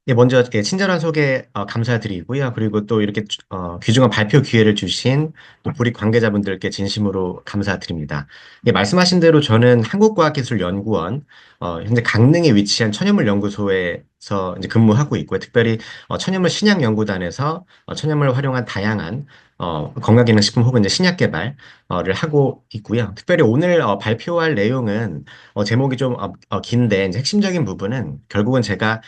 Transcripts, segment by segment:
예, 먼저 친절한 소개 감사드리고요. 그리고 또 이렇게 귀중한 발표 기회를 주신 또 구리 관계자분들께 진심으로 감사드립니다. 예, 말씀하신 대로 저는 한국과학기술연구원 현재 강릉에 위치한 천연물 연구소에서 이제 근무하고 있고요. 특별히 천연물 신약연구단에서 천연물을 활용한 다양한 건강기능식품 혹은 이제 신약 개발을 하고 있고요. 특별히 오늘 발표할 내용은 제목이 좀 긴데 이제 핵심적인 부분은 결국은 제가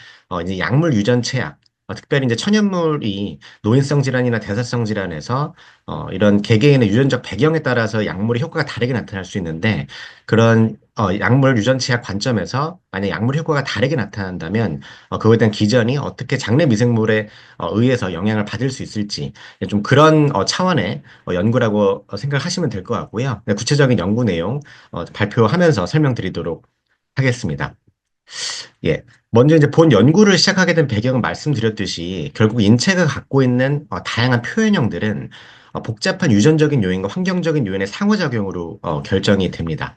이제 약물 유전 체약, 특별히 이제 천연물이 노인성 질환이나 대사성 질환에서 이런 개개인의 유전적 배경에 따라서 약물의 효과가 다르게 나타날 수 있는데 그런 약물 유전 체약 관점에서 만약 약물 효과가 다르게 나타난다면 그거에 대한 기전이 어떻게 장내 미생물에 의해서 영향을 받을 수 있을지 좀 그런 차원의 연구라고 생각하시면 될 것 같고요. 네, 구체적인 연구 내용 발표하면서 설명드리도록 하겠습니다. 예. 먼저 이제 본 연구를 시작하게 된 배경은 말씀드렸듯이 결국 인체가 갖고 있는 다양한 표현형들은 복잡한 유전적인 요인과 환경적인 요인의 상호작용으로 결정이 됩니다.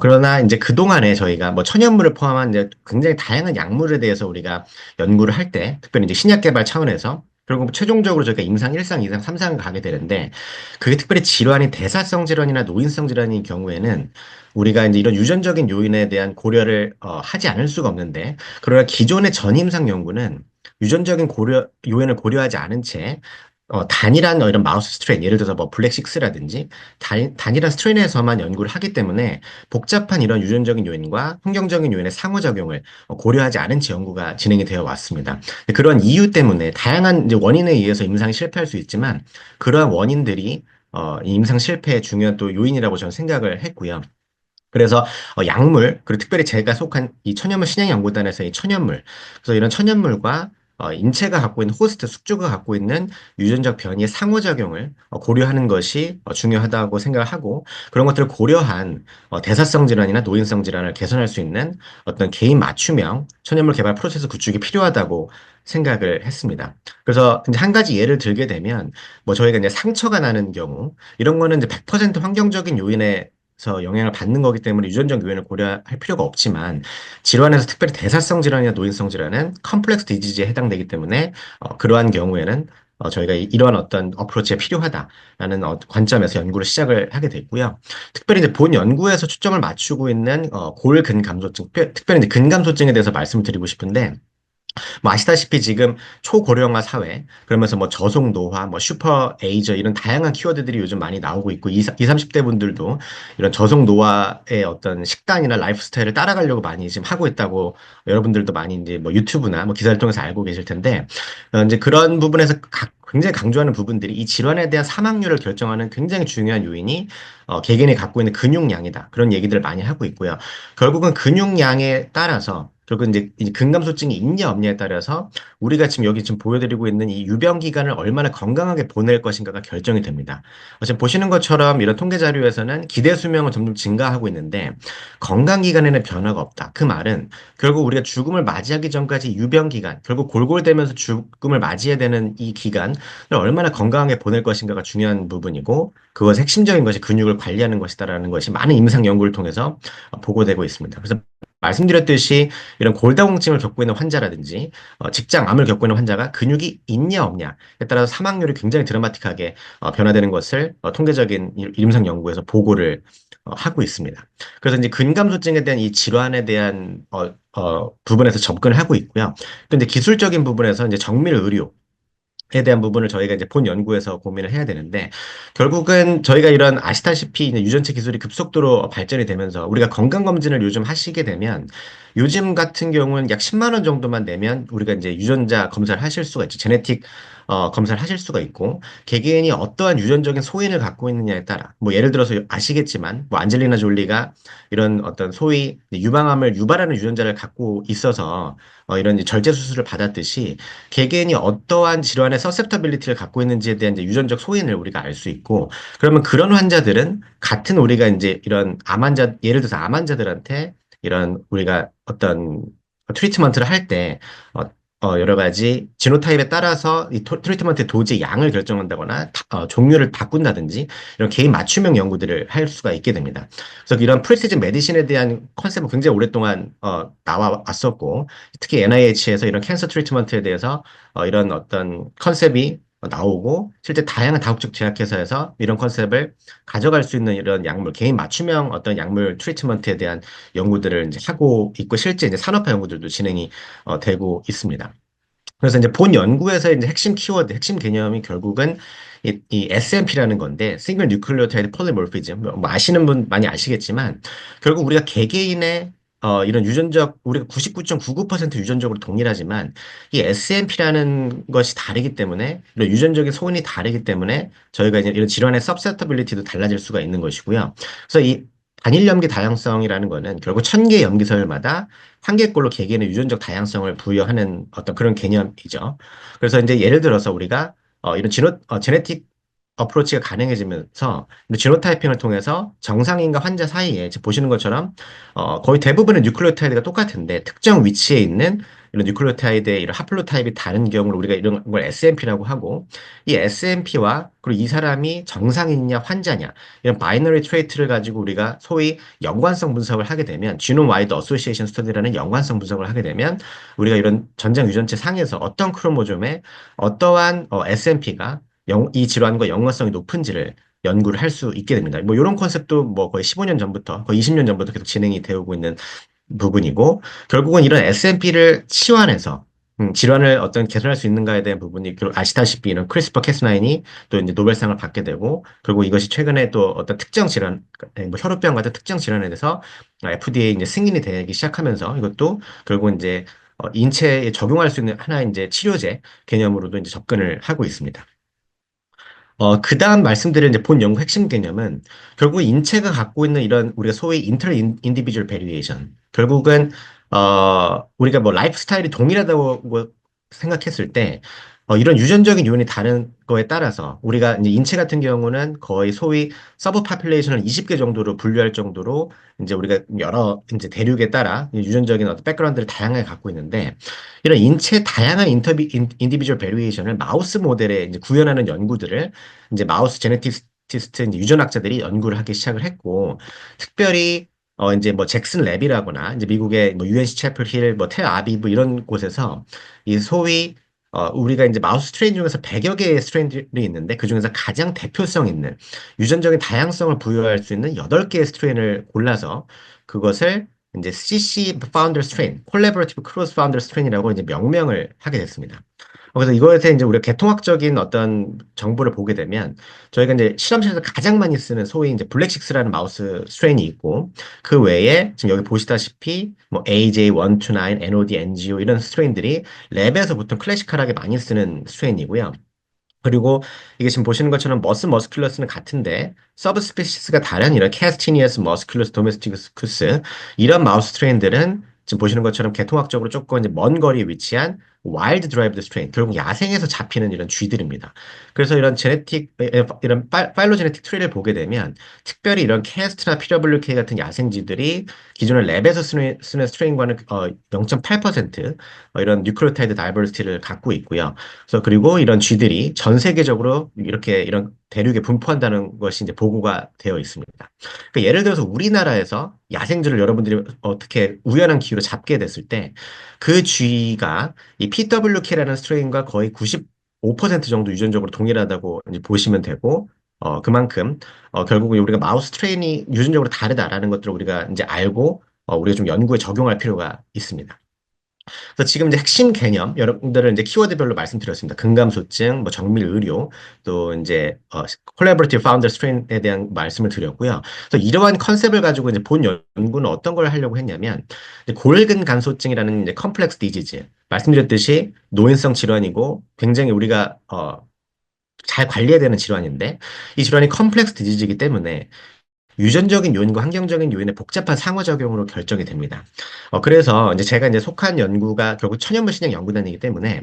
그러나 이제 그동안에 저희가 뭐 천연물을 포함한 이제 굉장히 다양한 약물에 대해서 우리가 연구를 할 때, 특별히 이제 신약 개발 차원에서 결국 최종적으로 저희가 임상 1상, 2상, 3상 가게 되는데, 그게 특별히 질환이 대사성 질환이나 노인성 질환인 경우에는 우리가 이제 이런 유전적인 요인에 대한 고려를 하지 않을 수가 없는데, 그러나 기존의 전임상 연구는 유전적인 요인을 고려하지 않은 채 단일한 이런 마우스 스트레인, 예를 들어서 뭐 블랙식스라든지 단일한 스트레인에서만 연구를 하기 때문에 복잡한 이런 유전적인 요인과 환경적인 요인의 상호작용을 고려하지 않은 채 연구가 진행이 되어 왔습니다. 그런 이유 때문에 다양한 이제 원인에 의해서 임상이 실패할 수 있지만 그러한 원인들이 이 임상 실패의 중요한 또 요인이라고 저는 생각을 했고요. 그래서 약물, 그리고 특별히 제가 속한 이 천연물 신약연구단에서 이 천연물, 그래서 이런 천연물과 인체가 갖고 있는 호스트, 숙주가 갖고 있는 유전적 변이의 상호작용을 고려하는 것이 중요하다고 생각을 하고 그런 것들을 고려한 대사성 질환이나 노인성 질환을 개선할 수 있는 어떤 개인 맞춤형 천연물 개발 프로세스 구축이 필요하다고 생각을 했습니다. 그래서 이제 한 가지 예를 들게 되면 뭐 저희가 이제 상처가 나는 경우 이런 거는 이제 100% 환경적인 요인에 서 영향을 받는 거기 때문에 유전적 요인을 고려할 필요가 없지만 질환에서 특별히 대사성 질환이나 노인성 질환은 컴플렉스 디지즈에 해당되기 때문에 그러한 경우에는 저희가 이러한 어떤 어프로치가 필요하다라는 관점에서 연구를 시작을 하게 됐고요. 특별히 이제 본 연구에서 초점을 맞추고 있는 골근감소증, 특별히 이제 근감소증에 대해서 말씀을 드리고 싶은데 뭐 아시다시피 지금 초고령화 사회, 그러면서 뭐 저속 노화, 뭐 슈퍼 에이저 이런 다양한 키워드들이 요즘 많이 나오고 있고 20, 30대 분들도 이런 저속 노화의 어떤 식단이나 라이프 스타일을 따라가려고 많이 지금 하고 있다고 여러분들도 많이 이제 뭐 유튜브나 뭐 기사를 통해서 알고 계실 텐데 이제 그런 부분에서 굉장히 강조하는 부분들이 이 질환에 대한 사망률을 결정하는 굉장히 중요한 요인이 개개인이 갖고 있는 근육량이다. 그런 얘기들을 많이 하고 있고요. 결국은 근육량에 따라서 결국 이제 근감소증이 있냐 없냐에 따라서 우리가 지금 여기 지금 보여드리고 있는 이 유병 기간을 얼마나 건강하게 보낼 것인가가 결정이 됩니다. 지금 보시는 것처럼 이런 통계 자료에서는 기대 수명은 점점 증가하고 있는데 건강 기간에는 변화가 없다. 그 말은 결국 우리가 죽음을 맞이하기 전까지 유병 기간, 결국 골골대면서 죽음을 맞이해야 되는 이 기간을 얼마나 건강하게 보낼 것인가가 중요한 부분이고 그것의 핵심적인 것이 근육을 관리하는 것이다라는 것이 많은 임상 연구를 통해서 보고되고 있습니다. 그래서 말씀드렸듯이 이런 골다공증을 겪고 있는 환자라든지 직장암을 겪고 있는 환자가 근육이 있냐 없냐에 따라서 사망률이 굉장히 드라마틱하게 변화되는 것을 통계적인 임상 연구에서 보고를 하고 있습니다. 그래서 이제 근감소증에 대한 이 질환에 대한 부분에서 접근을 하고 있고요. 근데 기술적인 부분에서 이제 정밀 의료 에 대한 부분을 저희가 이제 본 연구에서 고민을 해야 되는데 결국은 저희가 이런 아시다시피 이제 유전체 기술이 급속도로 발전이 되면서 우리가 건강검진을 요즘 하시게 되면 요즘 같은 경우는 약 10만 원 정도만 내면 우리가 이제 유전자 검사를 하실 수가 있죠. 제네틱 검사를 하실 수가 있고 개개인이 어떠한 유전적인 소인을 갖고 있느냐에 따라 뭐 예를 들어서 아시겠지만 뭐 안젤리나 졸리가 이런 어떤 소위 유방암을 유발하는 유전자를 갖고 있어서 이런 이제 절제 수술을 받았듯이 개개인이 어떠한 질환의 서셉터빌리티를 갖고 있는지에 대한 이제 유전적 소인을 우리가 알 수 있고, 그러면 그런 환자들은 같은 우리가 이제 이런 암 환자, 예를 들어서 암 환자들한테 이런 우리가 어떤 트리트먼트를 할 때, 여러 가지 지노타입에 따라서 이 트리트먼트 도제 양을 결정한다거나 종류를 바꾼다든지 이런 개인 맞춤형 연구들을 할 수가 있게 됩니다. 그래서 이런 프리시즌 메디신에 대한 컨셉은 굉장히 오랫동안 나와 왔었고 특히 NIH에서 이런 캔서 트리트먼트에 대해서 이런 어떤 컨셉이 나오고 실제 다양한 다국적 제약회사에서 이런 컨셉을 가져갈 수 있는 이런 약물, 개인 맞춤형 어떤 약물 트리트먼트에 대한 연구들을 이제 하고 있고 실제 이제 산업화 연구들도 진행이 되고 있습니다. 그래서 이제 본 연구에서 이제 핵심 키워드, 핵심 개념이 결국은 이 SNP라는 건데, Single Nucleotide Polymorphism. 뭐 아시는 분 많이 아시겠지만, 결국 우리가 개개인의 이런 유전적, 우리가 99.99% 유전적으로 동일하지만, 이 SNP라는 것이 다르기 때문에, 이런 유전적인 소인이 다르기 때문에, 저희가 이제 이런 질환의 susceptibility도 달라질 수가 있는 것이고요. 그래서 이 단일 염기 다양성이라는 거는 결국 1000개 염기서열마다 한 개꼴로 개개인의 유전적 다양성을 부여하는 어떤 그런 개념이죠. 그래서 이제 예를 들어서 우리가 이런 제네틱 어프로치가 가능해지면서 지노타이핑을 통해서 정상인과 환자 사이에 지금 보시는 것처럼 거의 대부분의 뉴클레오타이드가 똑같은데 특정 위치에 있는 이런 뉴클레오타이드의 이런 하플로타입이 다른 경우를 우리가 이런 걸 SNP라고 하고 이 SNP와 그리고 이 사람이 정상인이냐 환자냐 이런 바이너리 트레이트를 가지고 우리가 소위 연관성 분석을 하게 되면 지노 와이드 어소시에이션 스터디라는 연관성 분석을 하게 되면 우리가 이런 전장 유전체 상에서 어떤 크로모좀에 어떠한 SNP가 이 질환과 연관성이 높은지를 연구를 할 수 있게 됩니다. 뭐 이런 컨셉도 뭐 거의 15년 전부터 거의 20년 전부터 계속 진행이 되어 오고 있는 부분이고 결국은 이런 SNP를 치환해서 질환을 어떤 개선할 수 있는가에 대한 부분이 아시다시피 이런 크리스퍼 캐스9이 또 이제 노벨상을 받게 되고 그리고 이것이 최근에 또 어떤 특정 질환, 뭐 혈우병 같은 특정 질환에 대해서 FDA 이제 승인이 되기 시작하면서 이것도 결국 이제 인체에 적용할 수 있는 하나의 이제 치료제 개념으로도 이제 접근을 하고 있습니다. 그 다음 말씀드린 이제 본 연구 핵심 개념은 결국 인체가 갖고 있는 이런 우리가 소위 인터 인디비주얼 베리에이션. 결국은, 우리가 뭐 라이프 스타일이 동일하다고 생각했을 때, 이런 유전적인 요인이 다른 거에 따라서 우리가 이제 인체 같은 경우는 거의 소위 서브 파퓰레이션을 20개 정도로 분류할 정도로 이제 우리가 여러 이제 대륙에 따라 유전적인 어떤 백그라운드를 다양하게 갖고 있는데 이런 인체 다양한 인디비주얼 베리에이션을 마우스 모델에 이제 구현하는 연구들을 이제 마우스 제네티스트 이제 유전학자들이 연구를 하기 시작을 했고 특별히 이제 뭐 잭슨 랩이라거나 이제 미국의 뭐 UNC 채플 힐, 뭐 텔 아비브 이런 곳에서 이 소위 우리가 이제 마우스 스트레인 중에서 100여 개의 스트레인들이 있는데 그 중에서 가장 대표성 있는 유전적인 다양성을 부여할 수 있는 8개의 스트레인을 골라서 그것을 이제 CC Founder Strain, Collaborative Cross Founder Strain이라고 이제 명명을 하게 됐습니다. 그래서 이거에서 이제 우리가 개통학적인 어떤 정보를 보게 되면 저희가 이제 실험실에서 가장 많이 쓰는 소위 이제 블랙식스라는 마우스 스트레인이 있고 그 외에 지금 여기 보시다시피 뭐 AJ129, NOD, NGO 이런 스트레인들이 랩에서 보통 클래시컬하게 많이 쓰는 스트레인이고요. 그리고 이게 지금 보시는 것처럼 머스큘러스는 같은데 서브스피시스가 다른 이런 캐스티니어스 머스큘러스 도메스티쿠스 이런 마우스 스트레인들은 지금 보시는 것처럼 개통학적으로 조금 이제 먼 거리에 위치한 와일드 드라이브드 스트레인 결국 야생에서 잡히는 이런 쥐들입니다. 그래서 이런 이런 파일로제네틱 트리를 보게 되면 특별히 이런 캐스트나 PWK 같은 야생쥐들이 기존의 랩에서 쓰는 스트레인과는 0.8% 이런 뉴클리오타이드 다이버시티를 갖고 있고요. 그래서 그리고 이런 쥐들이 전 세계적으로 이렇게 이런 대륙에 분포한다는 것이 이제 보고가 되어 있습니다. 그러니까 예를 들어서 우리나라에서 야생쥐를 여러분들이 어떻게 우연한 기회로 잡게 됐을 때 그 쥐가 이 PWK라는 스트레인과 거의 95% 정도 유전적으로 동일하다고 이제 보시면 되고 그만큼 결국은 우리가 마우스 스트레인이 유전적으로 다르다라는 것들을 우리가 이제 알고 우리가 좀 연구에 적용할 필요가 있습니다. 그래서 지금 이제 핵심 개념, 여러분들은 이제 키워드별로 말씀드렸습니다. 근감소증, 뭐 정밀 의료, 또 이제 콜라보레이티브 파운더 스트레인에 대한 말씀을 드렸고요. 그래서 이러한 컨셉을 가지고 이제 본 연구는 어떤 걸 하려고 했냐면 이제 골근감소증이라는 이제 컴플렉스 디지즈, 말씀드렸듯이 노인성 질환이고 굉장히 우리가 잘 관리해야 되는 질환인데 이 질환이 컴플렉스 디지즈이기 때문에 유전적인 요인과 환경적인 요인의 복잡한 상호작용으로 결정이 됩니다. 그래서 이제 제가 이제 속한 연구가 결국 천연물 신약 연구단이기 때문에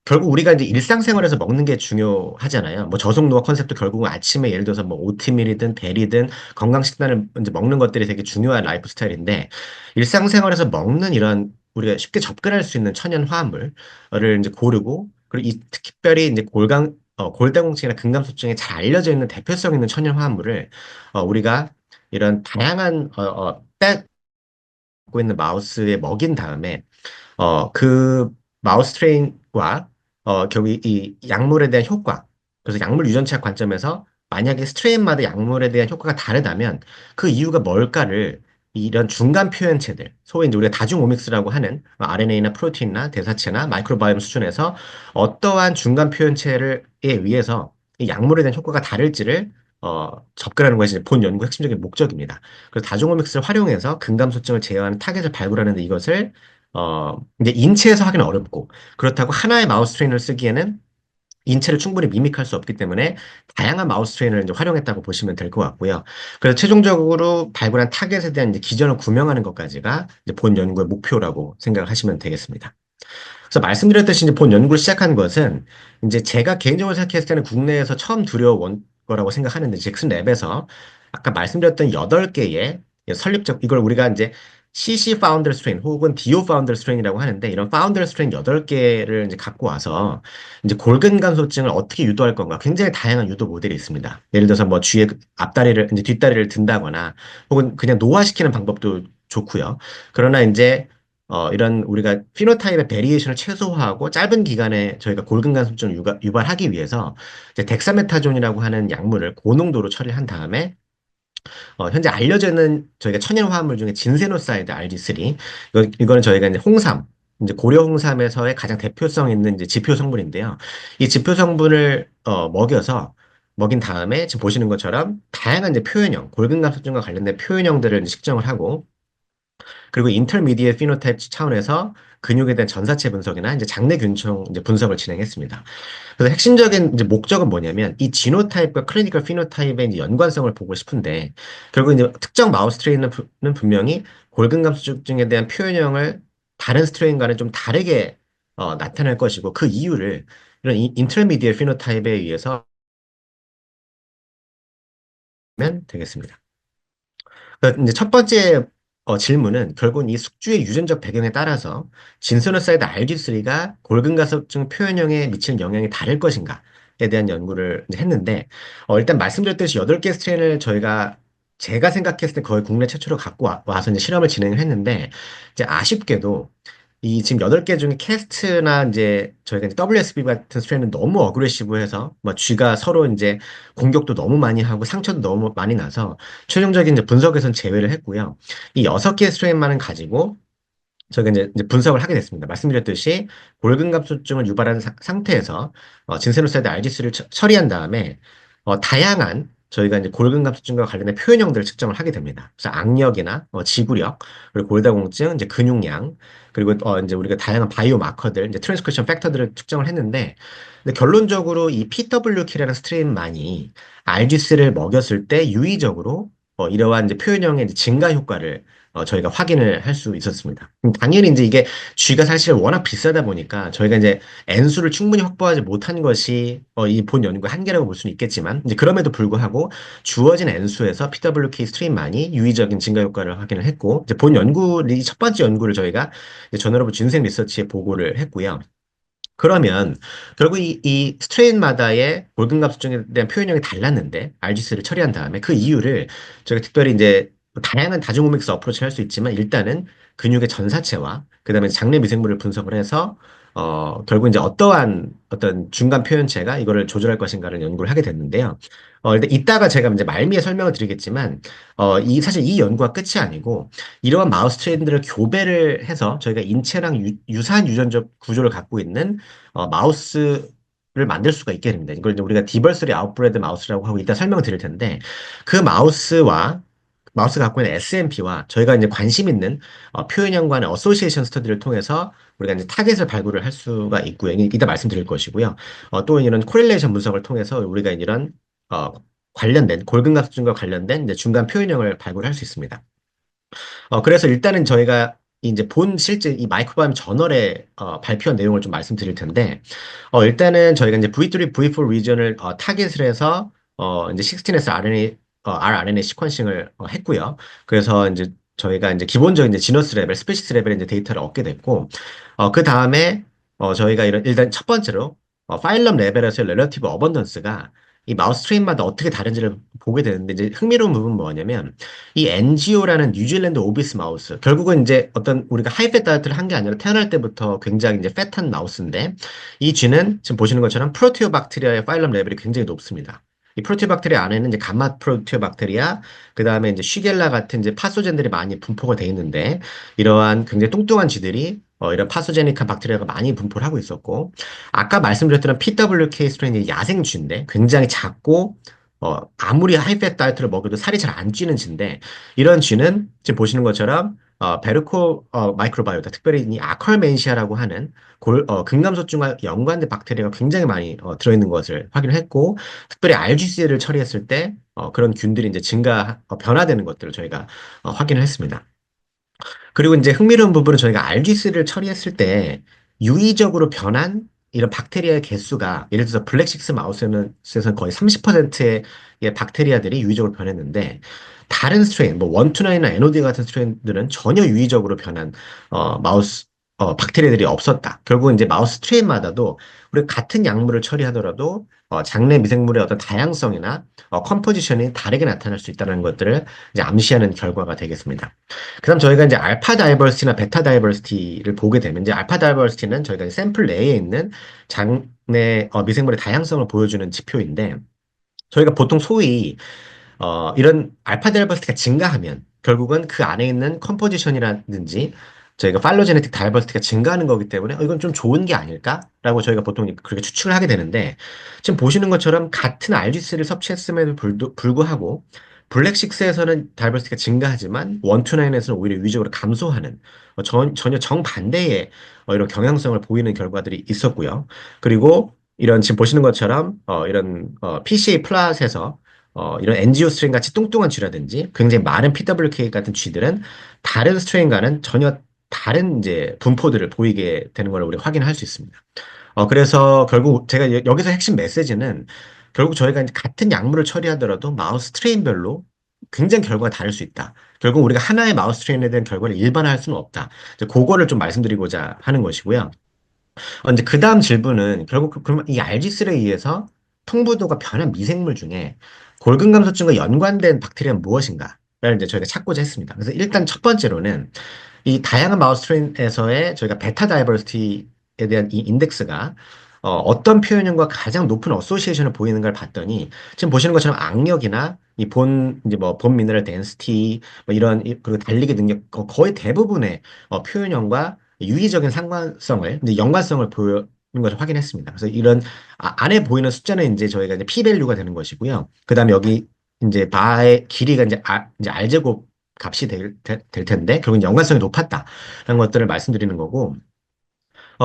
결국 우리가 이제 일상생활에서 먹는 게 중요하잖아요. 뭐 저속노화 컨셉도 결국은 아침에 예를 들어서 뭐 오트밀이든 베리든 건강 식단을 이제 먹는 것들이 되게 중요한 라이프 스타일인데 일상생활에서 먹는 이런 우리가 쉽게 접근할 수 있는 천연 화합물을 이제 고르고, 그리고 이 특별히 이제 골다공증이나 근감소증에 잘 알려져 있는 대표성 있는 천연 화합물을 우리가 이런 다양한 빼고 있는 마우스에 먹인 다음에 그 마우스 트레인과 결국 이 약물에 대한 효과, 그래서 약물 유전체학 관점에서 만약에 스트레인마다 약물에 대한 효과가 다르다면 그 이유가 뭘까를 이런 중간 표현체들, 소위 이제 우리가 다중 오믹스라고 하는 RNA나 프로틴이나 대사체나 마이크로바이옴 수준에서 어떠한 중간 표현체를 에 의해서 이 약물에 대한 효과가 다를지를 접근하는 것이 이제 본 연구 핵심적인 목적입니다. 그래서 다중 오믹스를 활용해서 근감소증을 제어하는 타겟을 발굴하는데 이것을 이제 인체에서 하기는 어렵고, 그렇다고 하나의 마우스 트레이너를 쓰기에는 인체를 충분히 미믹할 수 없기 때문에 다양한 마우스 트레이너를 이제 활용했다고 보시면 될 것 같고요. 그래서 최종적으로 발굴한 타겟에 대한 이제 기전을 구명하는 것까지가 이제 본 연구의 목표라고 생각을 하시면 되겠습니다. 그래서 말씀드렸듯이 이제 본 연구를 시작한 것은 이제 제가 개인적으로 생각했을 때는 국내에서 처음 들여온 거라고 생각하는데 잭슨 랩에서 아까 말씀드렸던 8개의 설립적 이걸 우리가 이제 CC 파운더 스트레인 혹은 DO 파운더 스트레인이라고 하는데 이런 파운더 스트레인 8개를 이제 갖고 와서 이제 골근 감소증을 어떻게 유도할 건가 굉장히 다양한 유도 모델이 있습니다. 예를 들어서 뭐 쥐의 앞다리를 이제 뒷다리를 든다거나 혹은 그냥 노화시키는 방법도 좋고요. 그러나 이제 이런 우리가 피노타입의 베리에이션을 최소화하고 짧은 기간에 저희가 골근감소증을 유발하기 위해서 이제 덱사메타존이라고 하는 약물을 고농도로 처리한 다음에 현재 알려져 있는 저희가 천연 화합물 중에 진세노사이드 RG3 이거는 저희가 이제 홍삼 이제 고려 홍삼에서의 가장 대표성 있는 이제 지표 성분인데요. 이 지표 성분을 먹인 다음에 지금 보시는 것처럼 다양한 이제 표현형 골근감소증과 관련된 표현형들을 이제 측정을 하고 그리고 인터미디에 피노타입 차원에서 근육에 대한 전사체 분석이나 이제 장내 균총 이제 분석을 진행했습니다. 그래서 핵심적인 이제 목적은 뭐냐면 이 지노타입과 클리니컬 피노타입의 이제 연관성을 보고 싶은데 결국 이제 특정 마우스 트레이는 분명히 골근감소증에 대한 표현형을 다른 스트레인과는 좀 다르게 나타낼 것이고 그 이유를 이런 인터미디에 피노타입에 의해서 면 되겠습니다. 그러니까 이제 첫 번째 질문은 결국은 이 숙주의 유전적 배경에 따라서 진소노사이드 알기스리가 골근가속증 표현형에 미치는 영향이 다를 것인가에 대한 연구를 이제 했는데 일단 말씀드렸듯이 8개 스트레인을 제가 생각했을 때 거의 국내 최초로 갖고 와서 이제 실험을 진행을 했는데 이제 아쉽게도 이 지금 8개 중에 캐스트나 이제 저희가 이제 WSB 같은 스트레인은 너무 어그레시브해서 뭐 쥐가 서로 이제 공격도 너무 많이 하고 상처도 너무 많이 나서 최종적인 이제 분석에선 제외를 했고요. 이 6개의 스트레인만은 가지고 저희가 이제 분석을 하게 됐습니다. 말씀드렸듯이 골근감소증을 유발하는 상태에서 진세노사이드 RGS를 처리한 다음에 다양한 저희가 이제 골근감소증과 관련된 표현형들을 측정을 하게 됩니다. 그래서 악력이나 지구력, 그리고 골다공증, 이제 근육량, 그리고 이제 우리가 다양한 바이오 마커들, 이제 트랜스크리션 팩터들을 측정을 했는데, 근데 결론적으로 이 PWK라는 스트레인만이 RGS를 먹였을 때 유의적으로 이러한 이제 표현형의 이제 증가 효과를 저희가 확인을 할 수 있었습니다. 당연히 이제 이게 G가 사실 워낙 비싸다 보니까 저희가 이제 N수를 충분히 확보하지 못한 것이 이 본 연구의 한계라고 볼 수는 있겠지만 이제 그럼에도 불구하고 주어진 N수에서 PWK 스트림만이 유의적인 증가 효과를 확인을 했고 이제 본 연구 이 첫 번째 연구를 저희가 이제 전후로브 진생 리서치에 보고를 했고요. 그러면 결국 이 스트레인마다의 골근갑수증에 대한 표현형이 달랐는데 RGS를 처리한 다음에 그 이유를 저희가 특별히 이제 다양한 다중오믹스 어프로치를 할 수 있지만 일단은 근육의 전사체와 그다음에 장내 미생물을 분석을 해서 결국 이제 어떠한 어떤 중간 표현체가 이거를 조절할 것인가를 연구를 하게 됐는데요. 일단 이따가 제가 이제 말미에 설명을 드리겠지만 사실 이 연구가 끝이 아니고 이러한 마우스 트레인들을 교배를 해서 저희가 인체랑 유사한 유전적 구조를 갖고 있는 마우스를 만들 수가 있게 됩니다. 이걸 이제 우리가 디버스리 아웃브레드 마우스라고 하고 이따 설명을 드릴 텐데 그 마우스가 갖고 있는 SNP와 저희가 이제 관심 있는 표현형과의 어소시에이션 스터디를 통해서 우리가 이제 타겟을 발굴을 할 수가 있고요. 이따 말씀드릴 것이고요. 또 이런 코릴레이션 분석을 통해서 우리가 이런 어, 관련된 골근갑수증과 관련된 이제 중간 표현형을 발굴할 수 있습니다. 그래서 일단은 저희가 이제 실제 이 마이크로바이옴 저널에 발표한 내용을 좀 말씀드릴 텐데, 일단은 저희가 이제 V3, V4 리전을 타겟을 해서 이제 16S RNA, rRNA 시퀀싱을 했고요. 그래서 이제 저희가 이제 기본적인 이제 지너스 레벨, 스페시스 레벨의 이제 데이터를 얻게 됐고, 그 다음에 저희가 일단 첫 번째로 파일럿 레벨에서의 렐러티브 어번던스가 이 마우스 트레인마다 어떻게 다른지를 보게 되는데 이제 흥미로운 부분은 뭐냐면 이 NGO라는 뉴질랜드 오비스 마우스 결국은 이제 어떤 우리가 하이패 다이어트를 한 게 아니라 태어날 때부터 굉장히 이제 패탄 마우스인데 이 쥐는 지금 보시는 것처럼 프로티오박테리아의 파일럿 레벨이 굉장히 높습니다. 이 프로티오박테리아 안에는 이제 감마 프로티오박테리아 그다음에 이제 쉬겔라 같은 이제 파소젠들이 많이 분포가 돼 있는데 이러한 굉장히 뚱뚱한 쥐들이 이런 파소제닉한 박테리아가 많이 분포를 하고 있었고 아까 말씀드렸던 PWK 스트레인이 야생쥐인데 굉장히 작고 아무리 하이패 다이어트를 먹여도 살이 잘 안 찌는 쥐인데 이런 쥐는 지금 보시는 것처럼 베르코 마이크로바이오타 특별히 이 아컬멘시아라고 하는 근감소증과 연관된 박테리아가 굉장히 많이 들어있는 것을 확인했고 특별히 RGC를 처리했을 때 그런 균들이 이제 변화되는 것들을 저희가 확인을 했습니다. 그리고 이제 흥미로운 부분은 저희가 RGC를 처리했을 때 유의적으로 변한 이런 박테리아의 개수가 예를 들어서 블랙식스 마우스에서는 거의 30%의 박테리아들이 유의적으로 변했는데 다른 스트레인, 뭐 원투나이나 NOD 같은 스트레인들은 전혀 유의적으로 변한 마우스 박테리아들이 없었다. 결국은 이제 마우스 스트레인마다도 우리 같은 약물을 처리하더라도 장내 미생물의 어떤 다양성이나 컴포지션이 다르게 나타날 수 있다는 것들을 이제 암시하는 결과가 되겠습니다. 그다음 저희가 이제 알파 다이버시티나 베타 다이버시티를 보게 되면 이제 알파 다이버시티는 저희가 샘플 내에 있는 장내 미생물의 다양성을 보여주는 지표인데 저희가 보통 소위 이런 알파 다이버시티가 증가하면 결국은 그 안에 있는 컴포지션이라든지 저희가 팔로제네틱 다이버시티가 증가하는 거기 때문에 이건 좀 좋은 게 아닐까라고 저희가 보통 그렇게 추측을 하게 되는데 지금 보시는 것처럼 같은 RGC를 섭취했음에도 불구하고 블랙식스에서는 다이버시티가 증가하지만 원투나인에서는 오히려 유의적으로 감소하는 전혀 정반대의 이런 경향성을 보이는 결과들이 있었고요. 그리고 이런 지금 보시는 것처럼 이런 PCA 플랫에서 이런 NGO 스트레인 같이 뚱뚱한 쥐라든지 굉장히 많은 PWK 같은 쥐들은 다른 스트레인과는 전혀 다른 이제 분포들을 보이게 되는 걸 우리가 확인할 수 있습니다. 그래서 결국 제가 여기서 핵심 메시지는 결국 저희가 이제 같은 약물을 처리하더라도 마우스 스트레인별로 굉장히 결과가 다를 수 있다. 결국 우리가 하나의 마우스 스트레인에 대한 결과를 일반화할 수는 없다. 이제 그거를 좀 말씀드리고자 하는 것이고요. 이제 그 다음 질문은 결국 그러면 이 알지스에 의해서 통부도가 변한 미생물 중에 골근감소증과 연관된 박테리아는 무엇인가? 를 이제 저희가 찾고자 했습니다. 그래서 일단 첫 번째로는 이 다양한 마우스 트레인에서의 저희가 베타 다이버시티에 대한 이 인덱스가 떤 표현형과 가장 높은 어소시에이션을 보이는가를 봤더니 지금 보시는 것처럼 악력이나 이 이제 뭐 본 미네랄 덴시티 뭐 이런 그리고 달리기 능력 거의 대부분의 표현형과 유의적인 상관성을 이제 연관성을 보이는 것을 확인했습니다. 그래서 이런 안에 보이는 숫자는 이제 저희가 이제 p-밸류가 되는 것이고요. 그다음에 여기 이제 바의 길이가 이제 R제곱 값이 될 텐데 결국은 연관성이 높았다라는 것들을 말씀드리는 거고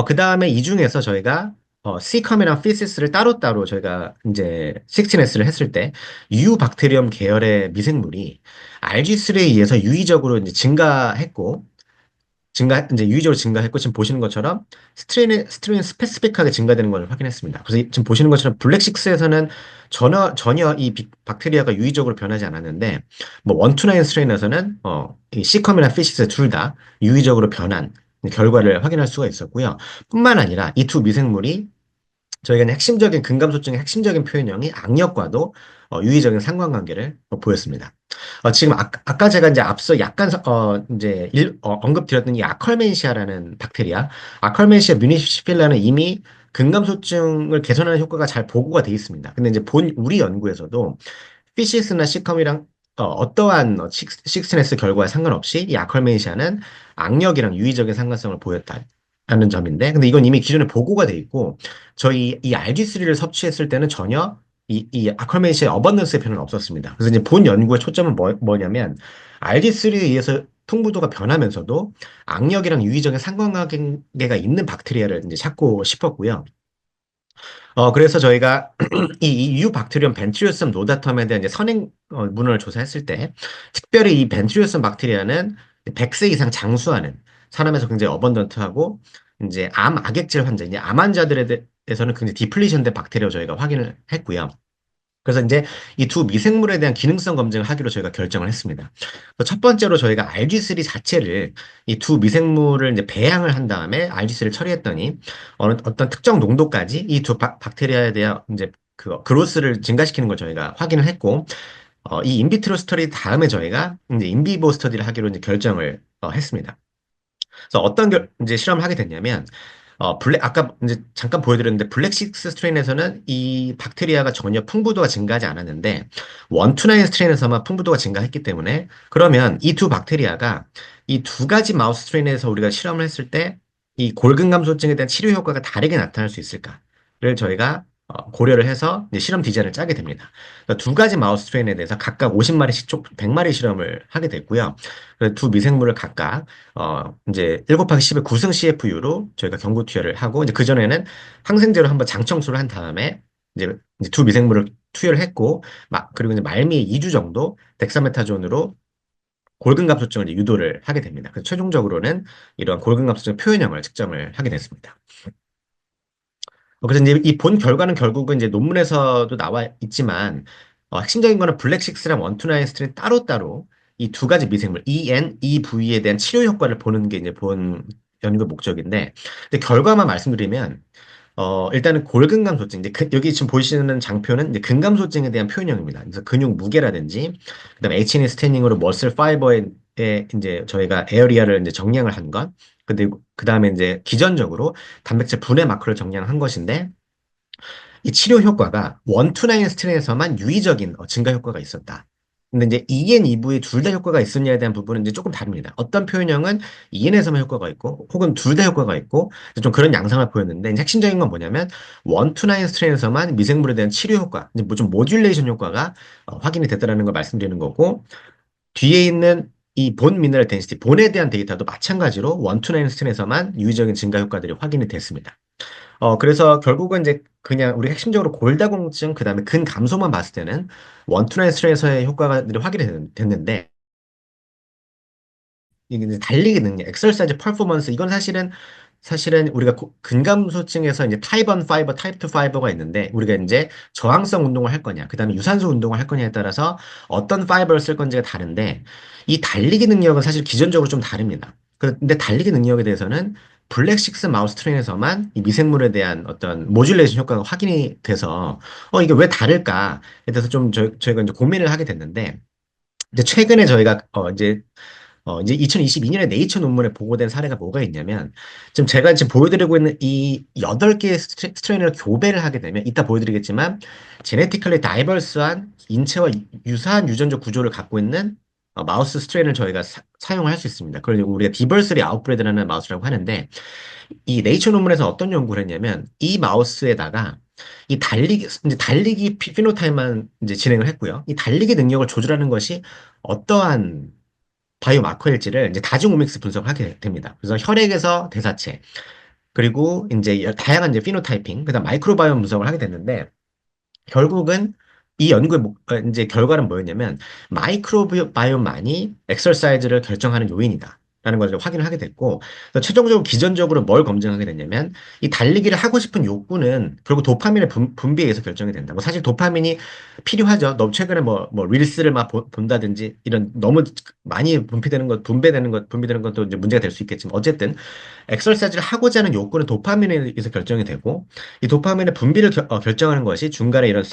그 다음에 이 중에서 저희가 C컴이랑 피시스를 따로따로 저희가 이제 16S를 했을 때 유박테리엄 계열의 미생물이 RG3에 의해서 유의적으로 이제 이제 유의적으로 증가했고, 지금 보시는 것처럼 스트레인 스페시픽하게 증가되는 걸 확인했습니다. 그래서 지금 보시는 것처럼 블랙식스에서는 전혀 이 박테리아가 유의적으로 변하지 않았는데, 뭐, 원투나인 스트레인에서는, 이 시컴이나 피시스 둘 다 유의적으로 변한 결과를 확인할 수가 있었고요. 뿐만 아니라 이 두 미생물이 저희가 핵심적인 근감소증의 핵심적인 표현형이 악력과도 유의적인 상관관계를 보였습니다. 지금 까 제가 이제 앞서 약간 이제 언급드렸던 이 아컬멘시아라는 박테리아, 아컬멘시아 뮤니시필라는 이미 근감소증을 개선하는 효과가 잘 보고가 돼 있습니다. 근데 이제 우리 연구에서도 피시스나 시컴이랑 떠한 식스네스 결과에 상관없이 이 아컬멘시아는 악력이랑 유의적인 상관성을 보였다는 점인데, 근데 이건 이미 기존에 보고가 돼 있고, 저희 이 RG3를 섭취했을 때는 전혀 이 아컬멘시아의 어번던스의 변화는 없었습니다. 그래서 이제 본 연구의 초점은 뭐냐면, RG3에 의해서 통부도가 변하면서도 악력이랑 유의적인 상관관계가 있는 박테리아를 이제 찾고 싶었고요. 그래서 저희가 이 유박테리움 벤트리오섬 노다텀에 대한 이제 선행 문헌을 조사했을 때, 특별히 이 벤트리오섬 박테리아는 100세 이상 장수하는 사람에서 굉장히 어번던트하고, 이제 악액질 환자, 이제 암 환자들에 대해서는 굉장히 디플리션된 박테리아 저희가 확인을 했고요. 그래서 이제 이 두 미생물에 대한 기능성 검증을 하기로 저희가 결정을 했습니다. 그래서 첫 번째로 저희가 RG3 자체를 이 두 미생물을 이제 배양을 한 다음에 RG3를 처리했더니 어떤 특정 농도까지 이 두 박테리아에 대한 이제 그 그로스를 증가시키는 걸 저희가 확인을 했고, 이 인비트로 스터디 다음에 저희가 이제 인비보 스터디를 하기로 이제 결정을 했습니다. 그래서 어떤 이제 실험을 하게 됐냐면, 아까 이제 잠깐 보여드렸는데, 블랙식스 스트레인에서는 이 박테리아가 전혀 풍부도가 증가하지 않았는데, 원투나인 스트레인에서만 풍부도가 증가했기 때문에, 그러면 이 두 박테리아가 이 두 가지 마우스 스트레인에서 우리가 실험을 했을 때, 이 골근감소증에 대한 치료 효과가 다르게 나타날 수 있을까를 저희가 고려를 해서 이제 실험 디자인을 짜게 됩니다. 그래서 두 가지 마우스 스트레인에 대해서 각각 50마리씩 총 100마리 실험을 하게 됐고요. 그래서 두 미생물을 각각 이제 7 곱하기 10의 구승 CFU로 저희가 경구 투여를 하고, 이제 그전에는 항생제로 한번 장청소를 한 다음에 이제 두 미생물을 투여를 했고, 그리고 이제 말미에 2주 정도 덱사메타존으로 골근감소증을 이제 유도를 하게 됩니다. 그래서 최종적으로는 이러한 골근감소증 표현형을 측정을 하게 됐습니다. 그래서 이제 이 본 결과는 결국은 이제 논문에서도 나와 있지만, 핵심적인 거는 블랙식스랑 원투나인스트는 따로따로 이 두 가지 미생물 EN, EV에 대한 치료 효과를 보는 게 이제 본 연구 목적인데, 근데 결과만 말씀드리면, 일단은 골근감소증, 이제 여기 지금 보시는 장표는 이제 근감소증에 대한 표현형입니다. 그래서 근육 무게라든지, 그다음에 H&E 스태닝으로 머슬 파이버에 이제 저희가 에어리아를 이제 정량을 한 것, 근데 그다음에 이제 기전적으로 단백질 분해 마크를 정량한 것인데, 이 치료 효과가 원투나인 스트레인에서만 유의적인 증가 효과가 있었다. 근데 이제 EN, EV 둘 다 효과가 있었냐에 대한 부분은 이제 조금 다릅니다. 어떤 표현형은 EN에서만 효과가 있고, 혹은 둘 다 효과가 있고, 좀 그런 양상을 보였는데, 이제 핵심적인 건 뭐냐면, 원투나인 스트레인에서만 미생물에 대한 치료 효과, 이제 뭐좀 모듈레이션 효과가 확인이 됐다라는 걸 말씀드리는 거고, 뒤에 있는 이 본 미네랄 덴시티, 본에 대한 데이터도 마찬가지로 원투나인 스트레인에서만 유의적인 증가 효과들이 확인이 됐습니다. 그래서 결국은 이제 그냥 우리 핵심적으로 골다공증, 그 다음에 근감소만 봤을 때는 원투나인 스트레스의 효과들이 확인이 됐는데, 이게 이제 달리기 능력, 엑서사이즈 퍼포먼스, 이건 사실은 우리가 근감소증에서 이제 타입 1 파이버, 타입 2 파이버가 있는데, 우리가 이제 저항성 운동을 할 거냐, 그 다음에 유산소 운동을 할 거냐에 따라서 어떤 파이버를 쓸 건지가 다른데, 이 달리기 능력은 사실 기존적으로 좀 다릅니다. 근데 달리기 능력에 대해서는 블랙식스 마우스 트레인에서만 이 미생물에 대한 어떤 모듈레이션 효과가 확인이 돼서, 이게 왜 다를까에 대해서 좀 저희가 이제 고민을 하게 됐는데, 이제 최근에 저희가 이제 2022년에 네이처 논문에 보고된 사례가 뭐가 있냐면, 지금 제가 지금 보여드리고 있는 이 8개의 스트레인을 교배를 하게 되면, 이따 보여드리겠지만, 제네티컬리 다이버스한 인체와 유사한 유전적 구조를 갖고 있는 마우스 스트레인을 저희가 사용을 할 수 있습니다. 그걸 우리가 디버스리 아웃브레드라는 마우스라고 하는데, 이 네이처 논문에서 어떤 연구를 했냐면, 이 마우스에다가 이제 달리기 피노타입만 이제 진행을 했고요. 이 달리기 능력을 조절하는 것이 어떠한 바이오마커일지를 이제 다중오믹스 분석을 하게 됩니다. 그래서 혈액에서 대사체, 그리고 이제 다양한 이제 피노타이핑, 그다음 마이크로바이옴 분석을 하게 됐는데, 결국은 이 연구의 이제 결과는 뭐였냐면, 마이크로바이옴만이 엑서사이즈를 결정하는 요인이다. 라는 것을 확인을 하게 됐고, 그래서 최종적으로 기전적으로 뭘 검증하게 됐냐면, 이 달리기를 하고 싶은 욕구는 결국 도파민의 분비에 의해서 결정이 된다. 뭐 사실 도파민이 필요하죠. 너무 최근에 릴스를 막 본다든지, 이런 너무 많이 분비되는 것도 이제 문제가 될 수 있겠지만, 어쨌든, 엑서사이즈를 하고자 하는 욕구는 도파민에 의해서 결정이 되고, 이 도파민의 분비를 결정하는 것이 중간에 이런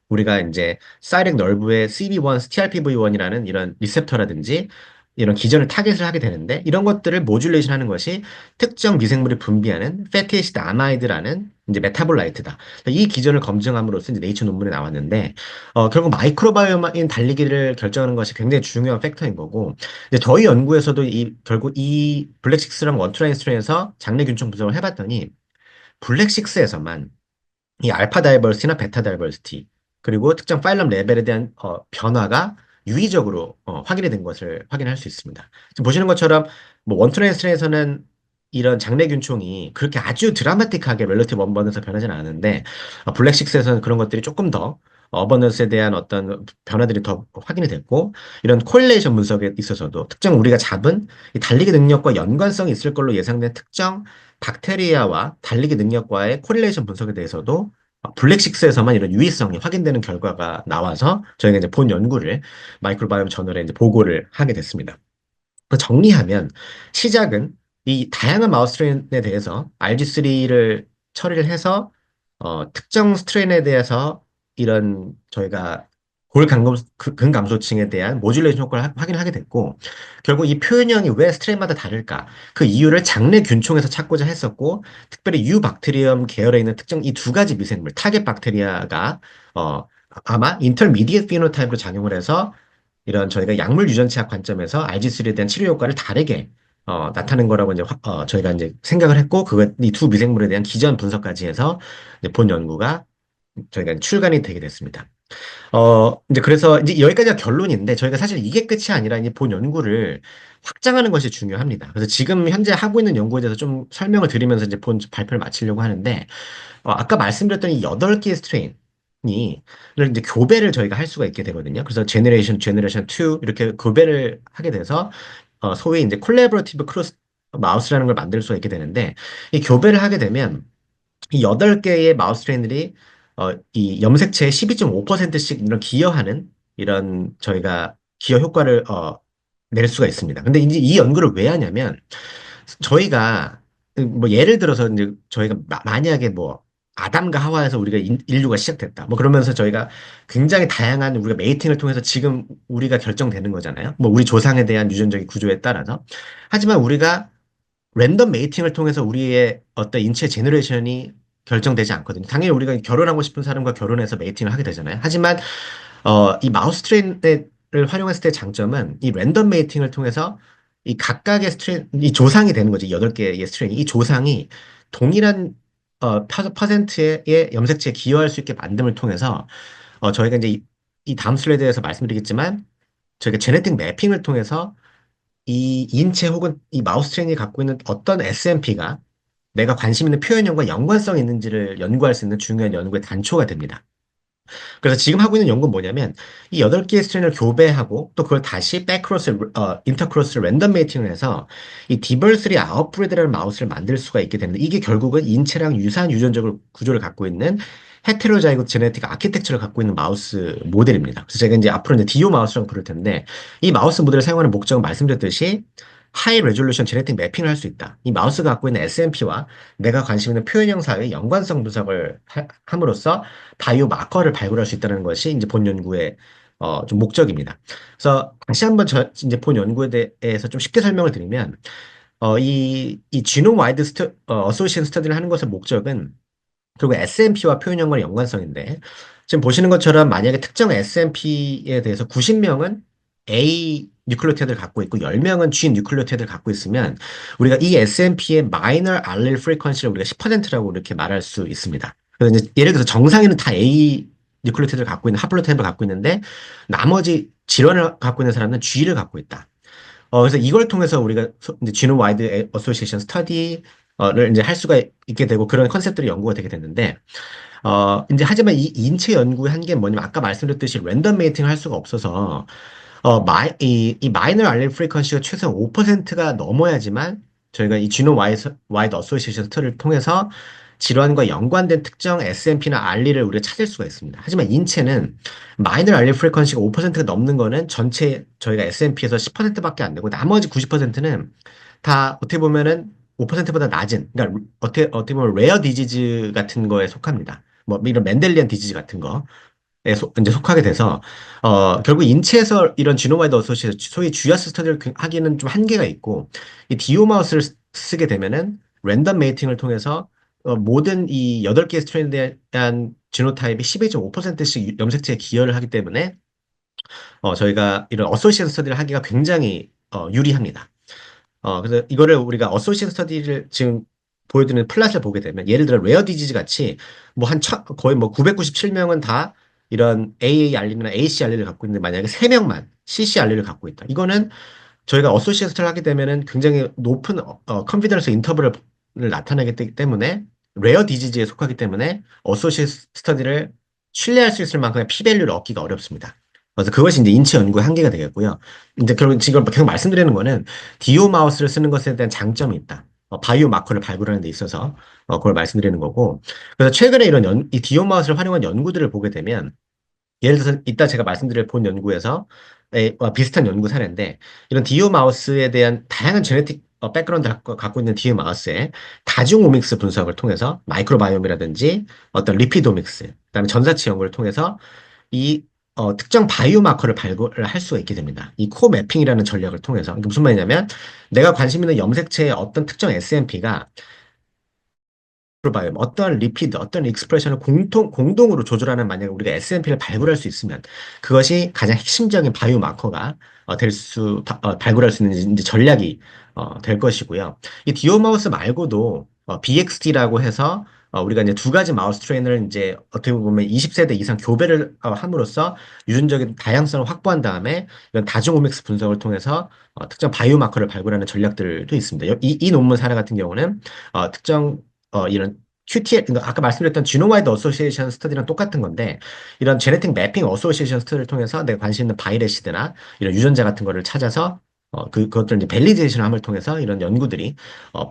우리가 이제 사이렉 널브의 CB1, TRPV1이라는 이런 리셉터라든지 이런 기전을 타겟을 하게 되는데, 이런 것들을 모듈레이션 하는 것이 특정 미생물이 분비하는 패티에시드 아마이드라는 이제 메타볼라이트다. 이 기전을 검증함으로써 이제 네이처 논문에 나왔는데, 결국 마이크로바이옴인 달리기를 결정하는 것이 굉장히 중요한 팩터인 거고, 이제 저희 연구에서도 결국 이 블랙식스랑 원투라인스트에서 장내균총 분석을 해봤더니, 블랙식스에서만 이 알파 다이버시티나 베타 다이버시티, 그리고 특정 파일럼 레벨에 대한 변화가 유의적으로 확인이 된 것을 확인할 수 있습니다. 지금 보시는 것처럼 뭐 원투레인스에서는 이런 장내균총이 그렇게 아주 드라마틱하게 렐러티브 언버넌스가 변하지는 않은데, 블랙식스에서는 그런 것들이 조금 더 어버넌스에 대한 어떤 변화들이 더 확인이 됐고, 이런 코릴레이션 분석에 있어서도 특정 우리가 잡은 이 달리기 능력과 연관성이 있을 걸로 예상된 특정 박테리아와 달리기 능력과의 코릴레이션 분석에 대해서도 블랙식스에서만 이런 유의성이 확인되는 결과가 나와서 저희가 이제 본 연구를 마이크로바이옴 저널에 이제 보고를 하게 됐습니다. 정리하면 시작은 이 다양한 마우스 스트레인에 대해서 RG3를 처리를 해서 특정 스트레인에 대해서 이런 저희가 근감소층에 대한 모듈레이션 효과를 확인을 하게 됐고 결국 이 표현형이 왜 스트레인마다 다를까 그 이유를 장내 균총에서 찾고자 했었고 특별히 유박테리엄 계열에 있는 특정 이 두 가지 미생물 타겟 박테리아가 어, 아마 인터미디엇 피노타입으로 작용을 해서 이런 저희가 약물 유전체학 관점에서 RG3에 대한 치료 효과를 다르게 나타낸 거라고 이제 저희가 이제 생각을 했고 그거 이 두 미생물에 대한 기전 분석까지 해서 이제 본 연구가 저희가 출간이 되게 됐습니다. 이제 그래서 이제 여기까지가 결론인데 저희가 사실 이게 끝이 아니라 이제 본 연구를 확장하는 것이 중요합니다. 그래서 지금 현재 하고 있는 연구에 대해서 좀 설명을 드리면서 이제 본 발표를 마치려고 하는데 아까 말씀드렸던 이 8개의 스트레인이 이제 교배를 저희가 할 수가 있게 되거든요. 그래서 제너레이션 2 이렇게 교배를 하게 돼서 소위 이제 콜라보레이티브 크로스 마우스라는 걸 만들 수가 있게 되는데 이 교배를 하게 되면 이 8개의 마우스 트레인들이 이 염색체의 12.5%씩 이런 기여하는 이런 저희가 기여 효과를 낼 수가 있습니다. 근데 이제 이 연구를 왜 하냐면 저희가 뭐 예를 들어서 이제 저희가 만약에 뭐 아담과 하와에서 우리가 인류가 시작됐다. 뭐 그러면서 저희가 굉장히 다양한 우리가 메이팅을 통해서 지금 우리가 결정되는 거잖아요. 뭐 우리 조상에 대한 유전적인 구조에 따라서. 하지만 우리가 랜덤 메이팅을 통해서 우리의 어떤 인체 제너레이션이 결정되지 않거든요. 당연히 우리가 결혼하고 싶은 사람과 결혼해서 메이팅을 하게 되잖아요. 하지만 이 마우스 트레인을 활용했을 때 장점은 이 랜덤 메이팅을 통해서 이 각각의 스트레인, 이 조상이 되는 거죠. 8개의 스트레인이. 이 조상이 동일한 퍼센트의 염색체에 기여할 수 있게 만듦을 통해서 저희가 이제 이 다음 슬라이드에서 말씀드리겠지만 저희가 제네틱 매핑을 통해서 이 인체 혹은 이 마우스 트레인이 갖고 있는 어떤 SNP가 내가 관심 있는 표현형과 연관성이 있는지를 연구할 수 있는 중요한 연구의 단초가 됩니다. 그래서 지금 하고 있는 연구는 뭐냐면 이 8개의 스트레인을 교배하고 또 그걸 다시 인터크로스 랜덤 메이팅을 해서 이 디벌스리 아웃브리드라는 마우스를 만들 수가 있게 되는데 이게 결국은 인체랑 유사한 유전적 구조를 갖고 있는 헤테로자이고 제네틱 아키텍처를 갖고 있는 마우스 모델입니다. 그래서 제가 이제 앞으로 이제 디오 마우스라고 부를 텐데 이 마우스 모델을 사용하는 목적은 말씀드렸듯이 하이 레졸루션 제네틱 매핑을 할 수 있다. 이 마우스가 갖고 있는 SNP와 내가 관심 있는 표현형 사회의 연관성 분석을 함으로써 바이오 마커를 발굴할 수 있다는 것이 이제 본 연구의 좀 목적입니다. 그래서 다시 한번 이제 본 연구에 대해서 좀 쉽게 설명을 드리면 이 지노 와이드 어소시에이션 스터디를 하는 것의 목적은 그리고 SNP와 표현형과의 연관성인데 지금 보시는 것처럼 만약에 특정 SNP에 대해서 90명은 A 뉴클리오타이드를 갖고 있고 10명은 G 뉴클리오타이드를 갖고 있으면 우리가 이 SNP의 마이너 알릴 프리퀀시를 우리가 10%라고 이렇게 말할 수 있습니다. 그래서 이제 예를 들어서 정상인은 다 A 뉴클리오타이드를 갖고 있는 하플로타입을 갖고 있는데 나머지 질환을 갖고 있는 사람은 G를 갖고 있다. 그래서 이걸 통해서 우리가 이제 지노 와이드 어소시에이션 스터디를 이제 할 수가 있게 되고 그런 컨셉들이 연구가 되게 됐는데 이제 하지만 이 인체 연구의 한계는 뭐냐면 아까 말씀드렸듯이 랜덤 메이팅을 할 수가 없어서 이 마이너 알렐 프리퀀시가 최소 5%가 넘어야지만 저희가 이 지노 와이드 어소시에이션 스터디를 통해서 질환과 연관된 특정 SNP나 알리를 우리가 찾을 수가 있습니다. 하지만 인체는 마이너 알릴 프리퀀시가 5%가 넘는 거는 전체 저희가 SNP에서 10%밖에 안 되고 나머지 90%는 다 어떻게 보면은 5%보다 낮은 그러니까 어떻게 보면 레어 디지즈 같은 거에 속합니다. 뭐 이런 멘델리안 디지즈 같은 거. 이제 속하게 돼서 결국 인체에서 이런 지노마이드 어소시에이션 소위 주야스 스터디를 하기는 좀 한계가 있고 이 디오 마우스를 쓰게 되면은 랜덤 메이팅을 통해서 모든 이 8개의 스트레인에 대한 지노타입이 12.5%씩 염색체에 기여를 하기 때문에 저희가 이런 어소시에이션 스터디를 하기가 굉장히 유리합니다. 그래서 이거를 우리가 어소시에이션 스터디를 지금 보여드리는 플랫을 보게 되면 예를 들어 레어 디지즈 같이 뭐 거의 뭐 997명은 다 이런 AA 알리나 AC 알리를 갖고 있는데 만약에 3명만 CC 알리를 갖고 있다. 이거는 저희가 어소시에이션 스터디를 하게 되면은 굉장히 높은 컨피던스 인터벌을 나타내기 때문에 레어 디지즈에 속하기 때문에 어소시에이션 스터디를 신뢰할 수 있을 만큼의 피밸류를 얻기가 어렵습니다. 그래서 그것이 이제 인체 연구의 한계가 되겠고요. 이제 결국 지금 계속 말씀드리는 거는 디오 마우스를 쓰는 것에 대한 장점이 있다. 바이오 마커를 발굴하는 데 있어서 그걸 말씀드리는 거고. 그래서 최근에 이 디오 마우스를 활용한 연구들을 보게 되면 예를 들어서 이따 제가 말씀드릴 본 연구에서 비슷한 연구 사례인데 이런 디오 마우스에 대한 다양한 제네틱 백그라운드를 갖고 있는 디오 마우스의 다중 오믹스 분석을 통해서 마이크로바이옴이라든지 어떤 리피도믹스, 그다음에 전사치 연구를 통해서 이 특정 바이오 마커를 발굴을 할 수가 있게 됩니다. 이 코 매핑이라는 전략을 통해서. 이게 무슨 말이냐면 내가 관심 있는 염색체의 어떤 특정 SNP가 마이크로바이옴, 어떤 리피드, 어떤 익스프레션을 공동으로 조절하는 만약에 우리가 SNP를 발굴할 수 있으면 그것이 가장 핵심적인 바이오 마커가 발굴할 수 있는 이제 전략이 될 것이고요. 이 디오 마우스 말고도 BXD라고 해서 우리가 이제 두 가지 마우스 트레이너를 이제 어떻게 보면 20세대 이상 교배를 함으로써 유전적인 다양성을 확보한 다음에 이런 다중오믹스 분석을 통해서 특정 바이오 마커를 발굴하는 전략들도 있습니다. 이 논문 사례 같은 경우는 특정 이런 QTL, 그러니까 아까 말씀드렸던 지노와이드 어소시에이션 스터디랑 똑같은 건데, 이런 제네틱 매핑 어소시에이션 스터디를 통해서 내가 관심 있는 바이러시드나 이런 유전자 같은 거를 찾아서, 그것들 이제 밸리데이션 함을 통해서 이런 연구들이,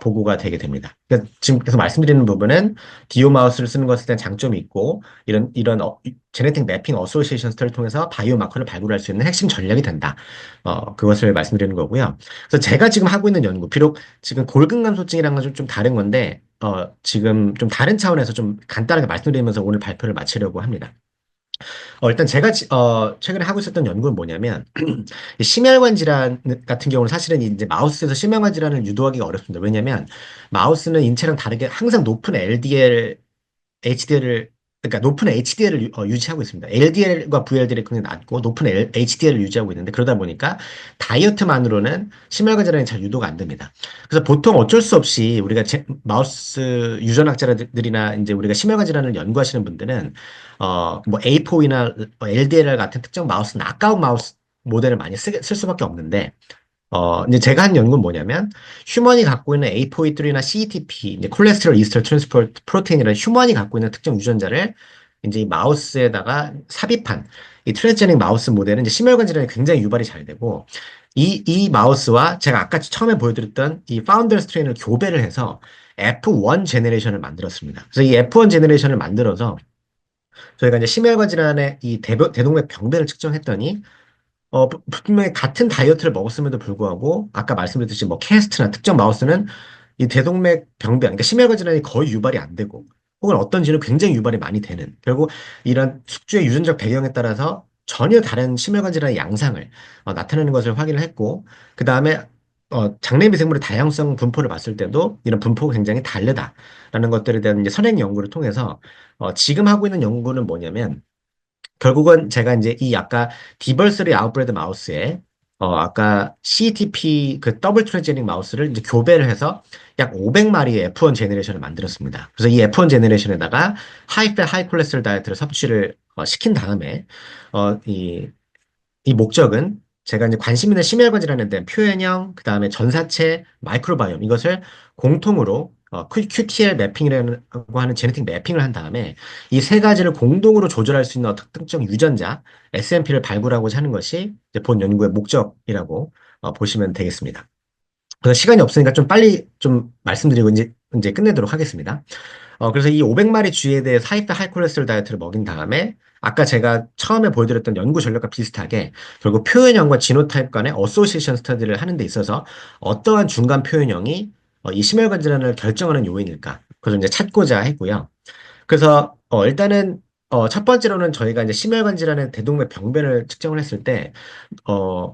보고가 되게 됩니다. 그러니까 지금 계속 말씀드리는 부분은 디오 마우스를 쓰는 것에 대한 장점이 있고, 이런 제네틱 매핑 어소시에이션 스터디를 통해서 바이오 마커를 발굴할 수 있는 핵심 전략이 된다. 그것을 말씀드리는 거고요. 그래서 제가 지금 하고 있는 연구, 비록 지금 골근감소증이랑은 좀 다른 건데, 지금 좀 다른 차원에서 좀 간단하게 말씀드리면서 오늘 발표를 마치려고 합니다. 일단 제가 최근에 하고 있었던 연구는 뭐냐면, 이 심혈관 질환 같은 경우는 사실은 이제 마우스에서 심혈관 질환을 유도하기가 어렵습니다. 왜냐면 마우스는 인체랑 다르게 항상 높은 LDL HDL을 그러니까 높은 HDL을 유지하고 있습니다. LDL과 VLDL이 굉장히 낮고 높은 HDL을 유지하고 있는데 그러다 보니까 다이어트만으로는 심혈관 질환이 잘 유도가 안 됩니다. 그래서 보통 어쩔 수 없이 우리가 마우스 유전학자들이나 이제 우리가 심혈관 질환을 연구하시는 분들은 뭐 A4이나 LDLR 같은 특정 마우스, 아까운 마우스 모델을 많이 쓸 수밖에 없는데 이제 제가 한 연구는 뭐냐면, 휴먼이 갖고 있는 ApoE3나 CETP, 이제 콜레스테롤 이스터 트랜스포트 프로테인이라는 휴먼이 갖고 있는 특정 유전자를 이제 이 마우스에다가 삽입한 이 트랜스제닉 마우스 모델은 이제 심혈관 질환이 굉장히 유발이 잘 되고, 이 마우스와 제가 아까 처음에 보여드렸던 이 파운더 스트레인을 교배를 해서 F1 제네레이션을 만들었습니다. 그래서 이 F1 제네레이션을 만들어서 저희가 이제 심혈관 질환의 이 대동맥 병변을 측정했더니 분명히 같은 다이어트를 먹었음에도 불구하고, 아까 말씀드렸듯이 뭐 캐스트나 특정 마우스는 이 대동맥 병변, 그러니까 심혈관 질환이 거의 유발이 안 되고, 혹은 어떤 쥐는 굉장히 유발이 많이 되는, 결국 이런 숙주의 유전적 배경에 따라서 전혀 다른 심혈관 질환의 양상을 나타내는 것을 확인을 했고, 그 다음에 장내 미생물의 다양성 분포를 봤을 때도 이런 분포가 굉장히 다르다라는 것들에 대한 이제 선행 연구를 통해서 지금 하고 있는 연구는 뭐냐면 결국은 제가 이제 이 아까 디벌스리 아웃브레드 마우스에 아까 CTP 그 더블 트랜스제닉 마우스를 이제 교배를 해서 약 500마리의 F1 제네레이션을 만들었습니다. 그래서 이 F1 제네레이션에다가 하이패 하이콜레스테롤 다이어트를 섭취를 시킨 다음에 이 목적은 제가 이제 관심 있는 심혈관 질환에 대한 표현형, 그 다음에 전사체, 마이크로바이옴 이것을 공통으로 QTL 매핑이라고 하는 제네틱 매핑을 한 다음에 이 세 가지를 공동으로 조절할 수 있는 특정 유전자 SNP를 발굴하고자 하는 것이 이제 본 연구의 목적이라고 보시면 되겠습니다. 그래서 시간이 없으니까 좀 빨리 좀 말씀드리고 이제 끝내도록 하겠습니다. 그래서 이 500마리 쥐에 대해 하이퍼 하이콜레스테롤 다이어트를 먹인 다음에 아까 제가 처음에 보여드렸던 연구 전략과 비슷하게 결국 표현형과 지노타입 간의 어소시에이션 스터디를 하는 데 있어서 어떠한 중간 표현형이 이 심혈관 질환을 결정하는 요인일까? 그걸 이제 찾고자 했고요. 그래서 일단은 첫 번째로는 저희가 이제 심혈관 질환의 대동맥 병변을 측정을 했을 때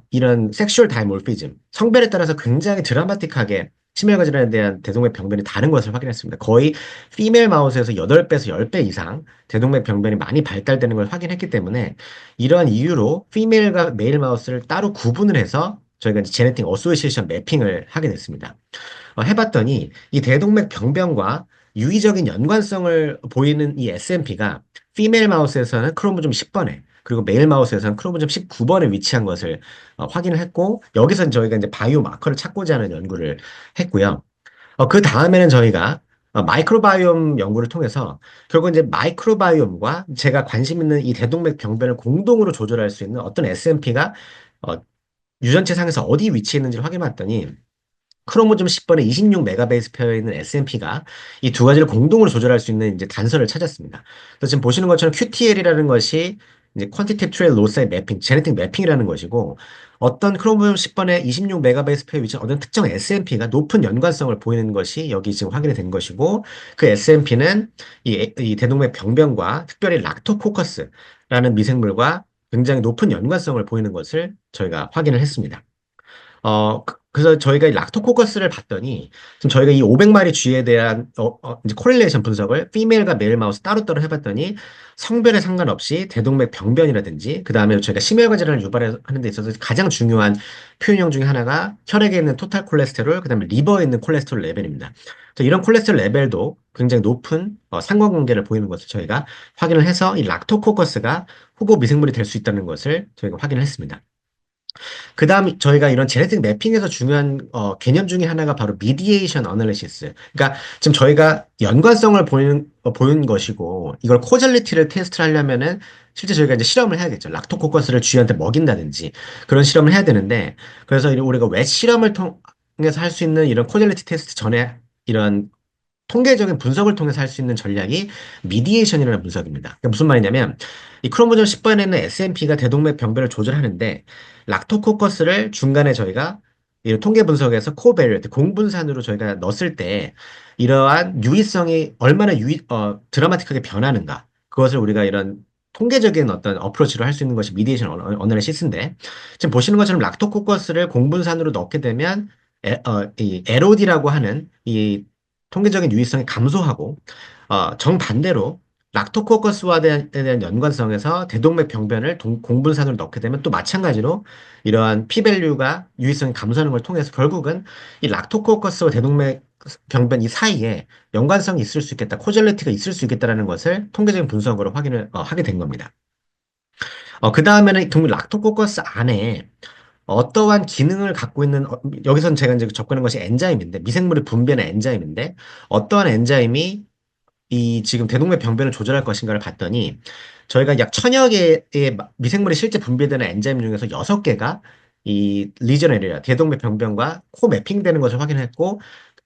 이런 섹슈얼 다이몰피즘, 성별에 따라서 굉장히 드라마틱하게 심혈관 질환에 대한 대동맥 병변이 다른 것을 확인했습니다. 거의 피메일 마우스에서 8배에서 10배 이상 대동맥 병변이 많이 발달되는 걸 확인했기 때문에 이러한 이유로 피메일과 메일 마우스를 따로 구분을 해서 저희가 이제 제네틱 어소시에이션 매핑을 하게 됐습니다. 해봤더니 이 대동맥 병변과 유의적인 연관성을 보이는 이 SNP가 피메일 마우스에서는 크로모좀 10번에 그리고 메일 마우스에서는 크로모점 19번에 위치한 것을 확인을 했고 여기서 저희가 이제 바이오 마커를 찾고자 하는 연구를 했고요. 그 다음에는 저희가 마이크로바이옴 연구를 통해서 결국 이제 마이크로바이옴과 제가 관심 있는 이 대동맥 병변을 공동으로 조절할 수 있는 어떤 SNP가 유전체 상에서 어디 위치해 있는지를 확인해 봤더니 크로모좀 10번에 26 메가베이스 페어에 있는 SNP가 이 두 가지를 공동으로 조절할 수 있는 이제 단서를 찾았습니다. 그래서 지금 보시는 것처럼 QTL이라는 것이 이제 Quantitative Trail Loss의 매핑, 제네틱 매핑이라는 것이고 어떤 크로모좀 10번에 26 메가베이스 페어에 위치한 어떤 특정 SNP가 높은 연관성을 보이는 것이 여기 지금 확인이 된 것이고 그 SNP는 이 대동맥 병변과 특별히 락토코커스라는 미생물과 굉장히 높은 연관성을 보이는 것을 저희가 확인을 했습니다. 그래서 저희가 이 락토코커스를 봤더니, 지금 저희가 이 500마리 쥐에 대한, 이제 코릴레이션 분석을 피메일과 메일 마우스 따로따로 해봤더니, 성별에 상관없이 대동맥 병변이라든지, 그 다음에 저희가 심혈관 질환을 유발하는 데 있어서 가장 중요한 표현형 중에 하나가 혈액에 있는 토탈 콜레스테롤, 그 다음에 리버에 있는 콜레스테롤 레벨입니다. 그래서 이런 콜레스테롤 레벨도 굉장히 높은 상관관계를 보이는 것을 저희가 확인을 해서 이 락토코커스가 후보 미생물이 될 수 있다는 것을 저희가 확인을 했습니다. 그 다음 저희가 이런 제네틱 매핑에서 중요한 개념 중에 하나가 바로 미디에이션 어널리시스. 그러니까 지금 저희가 연관성을 보는 것이고 이걸 코젤리티를 테스트를 하려면은 실제 저희가 이제 실험을 해야겠죠. 락토코커스를 쥐한테 먹인다든지 그런 실험을 해야 되는데 그래서 우리가 왜 실험을 통해서 할 수 있는 이런 코젤리티 테스트 전에 이런 통계적인 분석을 통해서 할 수 있는 전략이 미디에이션이라는 분석입니다. 그러니까 무슨 말이냐면 이 크로모점 10번에는 SNP가 대동맥 병변을 조절하는데 락토코커스를 중간에 저희가 이 통계 분석에서 코베리어트 공분산으로 저희가 넣었을 때 이러한 유의성이 얼마나 드라마틱하게 변하는가 그것을 우리가 이런 통계적인 어떤 어프로치로 할 수 있는 것이 미디에이션 어널리시스인데 지금 보시는 것처럼 락토코커스를 공분산으로 넣게 되면 이 LOD라고 하는 이 통계적인 유의성이 감소하고 정반대로 락토코커스와 대한 연관성에서 대동맥 병변을 공분산으로 넣게 되면 또 마찬가지로 이러한 p-밸류가 유의성이 감소하는 걸 통해서 결국은 이 락토코커스와 대동맥 병변 이 사이에 연관성이 있을 수 있겠다, 코젤리티가 있을 수 있겠다라는 것을 통계적인 분석으로 확인을 하게 된 겁니다. 그 다음에는 그 락토코커스 안에 어떠한 기능을 갖고 있는 여기선 제가 이제 접근한 것이 엔자임인데 미생물을 분비하는 엔자임인데 어떠한 엔자임이 이 지금 대동맥 병변을 조절할 것인가를 봤더니 저희가 약 천여 개의 미생물이 실제 분비되는 엔자임 중에서 여섯 개가 이 리저네리아 대동맥 병변과 코 매핑되는 것을 확인했고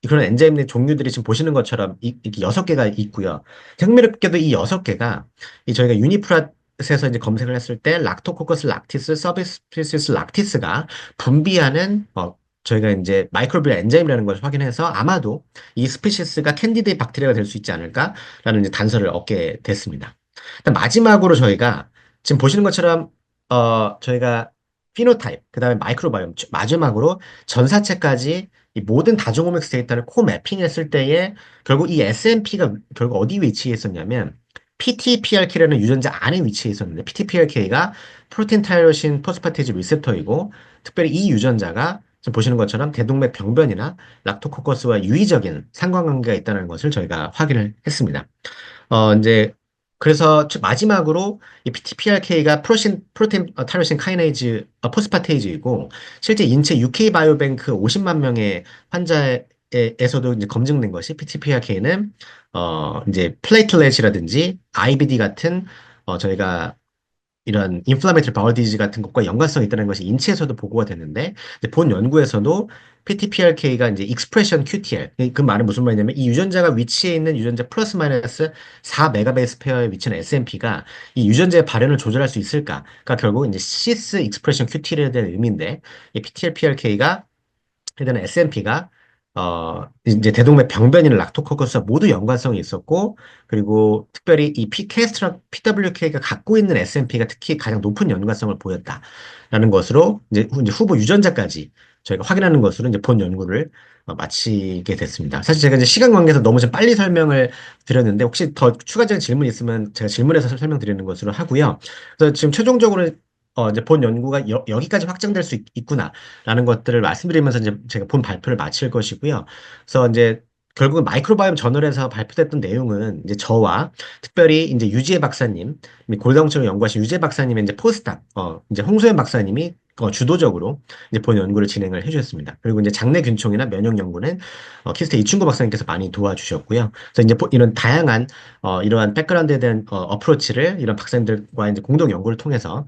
그런 엔자임의 종류들이 지금 보시는 것처럼 이렇게 여섯 개가 있고요. 흥미롭게도 이 여섯 개가 이 저희가 유니프랏에서 이제 검색을 했을 때 락토코커스 락티스, 서비스피시스 락티스가 분비하는 저희가 이제 마이크로비얼 엔자임이라는 것을 확인해서 아마도 이 스피시스가 캔디데이 박테리아가 될 수 있지 않을까라는 이제 단서를 얻게 됐습니다. 마지막으로 저희가 지금 보시는 것처럼 저희가 피노타입, 그다음에 마이크로바이옴 마지막으로 전사체까지 이 모든 다중오믹스 데이터를 코 매핑했을 때에 결국 이 SNP가 결국 어디 위치해 있었냐면 PTPRK라는 유전자 안에 위치해 있었는데 PTPRK가 프로틴 타이로신 포스파테이즈 리셉터이고 특별히 이 유전자가 지금 보시는 것처럼 대동맥 병변이나 락토코커스와 유의적인 상관관계가 있다는 것을 저희가 확인을 했습니다. 이제 그래서 마지막으로 이 PTPRK가 프로틴 타이로신 카이네이즈 포스파테이즈이고 실제 인체 UK 바이오뱅크 50만 명의 환자에서도 이제 검증된 것이 PTPRK는 이제 플레이틀렛이라든지 IBD 같은 저희가 이런 인플라메이터리 바울 디지즈 같은 것과 연관성이 있다는 것이 인체에서도 보고가 됐는데 이제 본 연구에서도 PTPRK가 이제 익스프레션 QTL 그 말은 무슨 말이냐면 이 유전자가 위치해 있는 유전자 플러스 마이너스 4 메가베이스 페어에 위치한 SNP가 이 유전자의 발현을 조절할 수 있을까가 결국 이제 시스 익스프레션 QTL에 대한 의미인데 이 PTPRK가 해당하는 SNP가 이제 대동맥 병변이나 락토코커스와 모두 연관성이 있었고 그리고 특별히 이 PWK가 갖고 있는 SNP가 특히 가장 높은 연관성을 보였다라는 것으로 이제 후보 유전자까지 저희가 확인하는 것으로 이제 본 연구를 마치게 됐습니다. 사실 제가 이제 시간 관계에서 너무 좀 빨리 설명을 드렸는데 혹시 더 추가적인 질문 있으면 제가 질문해서 설명드리는 것으로 하고요. 그래서 지금 최종적으로 이제 본 연구가 여기까지 확장될 수 있구나라는 것들을 말씀드리면서 이제 제가 본 발표를 마칠 것이고요. 그래서 이제 결국은 마이크로바이옴 저널에서 발표됐던 내용은 이제 저와 특별히 이제 유지혜 박사님, 골다공증을 연구하신 유지혜 박사님의 이제 포스닥, 이제 홍소연 박사님이 주도적으로 이제 본 연구를 진행을 해주셨습니다. 그리고 이제 장내균총이나 면역 연구는 키스테 이충구 박사님께서 많이 도와주셨고요. 그래서 이제 이런 다양한 이러한 백그라운드에 대한 어프로치를 이런 박사님들과 이제 공동 연구를 통해서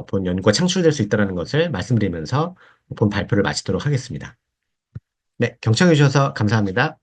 본 연구가 창출될 수 있다는 것을 말씀드리면서 본 발표를 마치도록 하겠습니다. 네, 경청해 주셔서 감사합니다.